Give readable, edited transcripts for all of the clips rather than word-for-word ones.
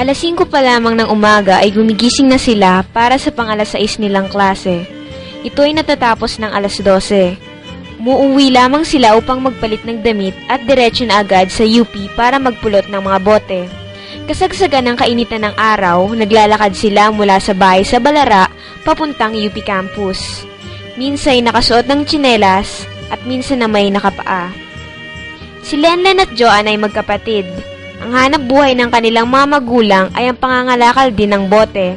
Alas 5 pa lamang ng umaga ay gumigising na sila para sa pang-alas 6 nilang klase. Ito ay natatapos ng alas 12. Muuwi lamang sila upang magpalit ng damit at diretsyo na agad sa UP para magpulot ng mga bote. Kasagsagan ng kainitan ng araw, naglalakad sila mula sa bahay sa Balara papuntang UP campus. Minsa'y nakasuot ng tsinelas at minsan na may nakapaa. Si Lenlen at Joanne ay magkapatid. Ang hanap buhay ng kanilang mga magulang ay ang pangangalakal din ng bote.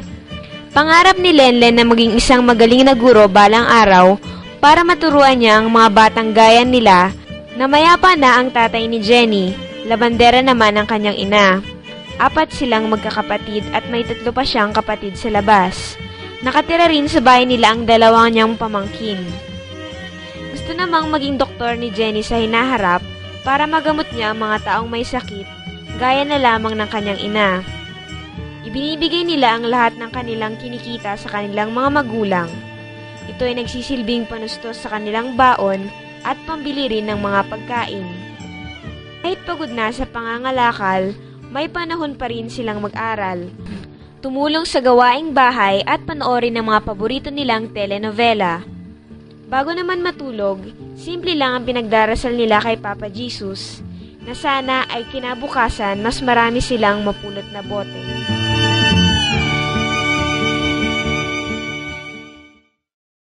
Pangarap ni Lenlen na maging isang magaling na guro balang araw para maturuan niya ang mga batang gaya nila na mayapa na ang tatay ni Jenny, labandera naman ang kanyang ina. 4 silang magkakapatid at may 3 pa siyang kapatid sa labas. Nakatira rin sa bahay nila ang 2 niyang pamangkin. Gusto namang maging doktor ni Jenny sa hinaharap para magamot niya ang mga taong may sakit, gaya na lamang ng kanyang ina. Ibinibigay nila ang lahat ng kanilang kinikita sa kanilang mga magulang. Ito ay nagsisilbing panustos sa kanilang baon at pambili rin ng mga pagkain. Kahit pagod na sa pangangalakal, may panahon pa rin silang mag-aral. Tumulong sa gawaing bahay at panoorin ng mga paborito nilang telenovela. Bago naman matulog, simple lang ang pinagdarasal nila kay Papa Jesus na sana ay kinabukasan mas marami silang mapulot na bote.